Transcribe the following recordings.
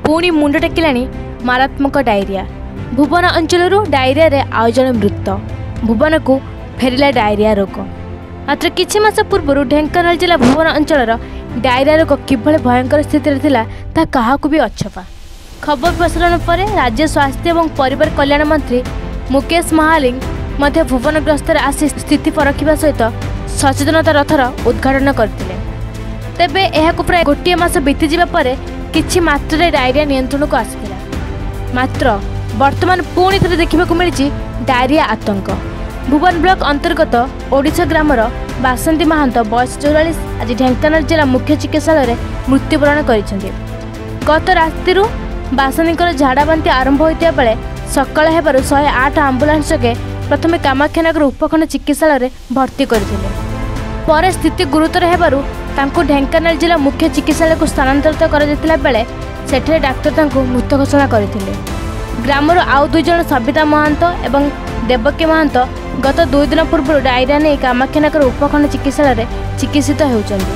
पुणी मुंड टेकिलाणी मारात्मक डायरिया। भुवन अंचल डायरिया रे आउ जन मृत। भुवन को फेरिला डायरिया रोग। मात्र किछि मास पूर्व ढेंकानाल जिला भुवन अंचल डायरिया रोग किभली भयंकर स्थिति थिला ता काहाकू भी अछपा। खबर प्रसारण पर राज्य स्वास्थ्य एवं परिवार कल्याण मंत्री मुकेश महालिंग मध्य भुवनग्रस्त आसी स्थिति परखिबा सहित सचेतनता रथर उद्घाटन करथिले। तेबे एहाकू प्राय गोटे मास बीती जिबा परे किछि मात्रा डायरिया नियंत्रण को आसिथिला। मात्र वर्तमान पुणी थे देखा मिली डायरिया आतंक। भुवन ब्लॉक अंतर्गत ओडिशा ग्रामर बासंती महांत बयस 44 आज ढेंकानाल जिला मुख्य चिकित्सालय मृत्युवरण कर। गत राति बासंती झाड़ाबांति आरंभ होता बेले सकाळ हेबारु 108 आंबुलांस जोगे प्रथमे कामाख्यानगर उपखंड चिकित्सालय भर्ती करथिले। पर स्थिति गुरुतर हेबारु तांको ढेंकानाल जिला मुख्य चिकित्सालय को स्थानांतरित कर बेले सेठे डाक्तर तांको मृत घोषणा करथिले। ग्रामर आउ 2 जन सविता महांत एवं देवकी महांत गत 2 दिन पूर्व डायरिया नहीं कामाख्यानगर उपखंड चिकित्सालय चिकित्सित होउचंदी।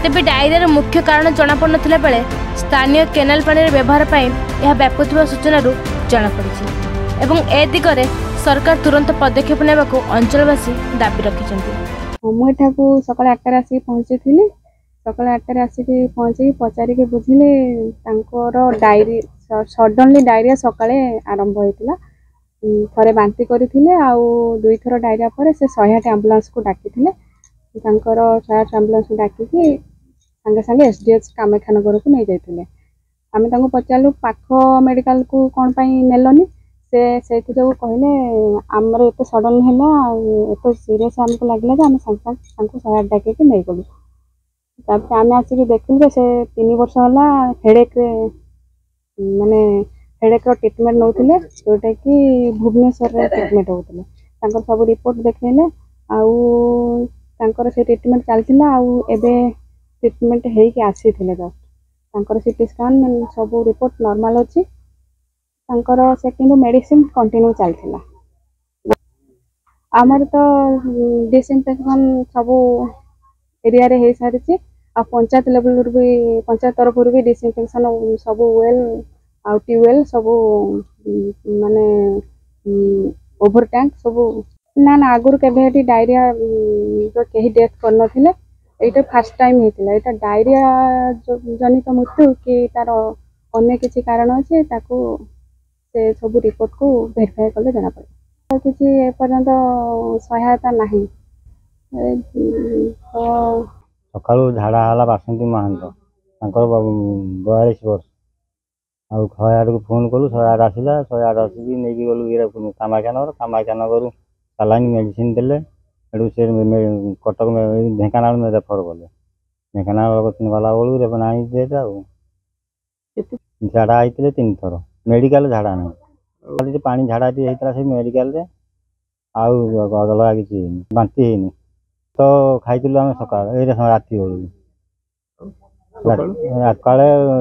तेबे डायरिया मुख्य कारण जनापड़ नथिला बेले स्थानीय केनाल पानी व्यवहार पर यह व्यापुवा सूचना जनापड़ी एवं ए दिगरे सरकार तुरंत पदक्षेप नेबा को अंचलवासी दाबी रखिछंती। मुझे सकाल 8 आसिक पहुँची थी। सकाल 8 आसिक पहुँचे पचारि बुझिले डायरी सडनली डायरिया सकाळे आरंभ होता। थे बांती करते आउ 2 थर डायरिया पर से 108 आंबुलांस को डाकी 108 आंबुलांस को डाकी सांगे सांगे एसडीएच कामाख्यानगर को नहीं जाते। आम पचारू पाख मेडिकल को कौन नेलनि से जो कहले आमर एत सडन है एत सीरीयस आमको लगे आम सागे 108 डाक नहीं गलु। आम आसिक देखिलु से 3 वर्ष है हेडेक माने हेडेक ट्रिटमेंट नौले जोटा कि भुवनेश्वर ट्रिटमेंट होते सब रिपोर्ट देखले आउ से ट्रिटमेंट चलता आउ एबे ट्रिटमेंट होके आसी जस्ट सीटी स्कान सब रिपोर्ट नॉर्मल अच्छी से किंतु मेडिसिन कंटिन्यू चलता। आमर तो डिसइंफेक्शन सब एरिया रे हो सारी आ पंचायत लेवल भी पंचायत तरफ भी डिसइंफेक्शन सब वेल आ ट्यूबवेल सब माने ओभर टैंक सब ना आगुरी के डायरिया जो कहीं डेथ कर ये फास्ट टाइम होता। यहाँ डायरिया जनित मृत्यु कि तार अन्य किसी कारण अच्छे से सब रिपोर्ट को वेरीफाई कले जना पड़े। किसी एपर्यंत सहायता नहीं। सकालू झाड़ा है बासंती महांत 42 वर्ष आ 108 को फोन कलु 108 आसला 108 आसिक नहीं गलु कामाख्यानगर सालाइन मेडिसिन देले से कटक ढेंकानाल में रेफर कले। ढेंकानाल गला बेलू रेफ ना झाड़ा होते 3 थर मेडिकल झाड़ा नहीं पानी झाड़ा होता से मेडिकल आउ अलग किसी बांती है तो खाइलु आम सकाल राति बेलू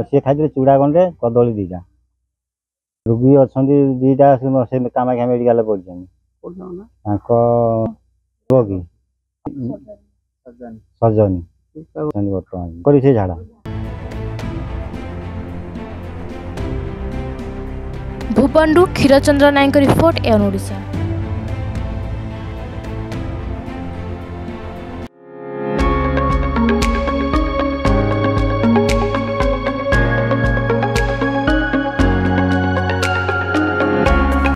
सी खाई चूड़ा गंडे कदली 2टा रोगी अच्छा 2टा से कामाख्या मेडिकल पड़े कि सजनी बर्तमान कर झाड़ा। भुवनरू क्षीरचंद्र नायक रिपोर्ट एन ओडिशा।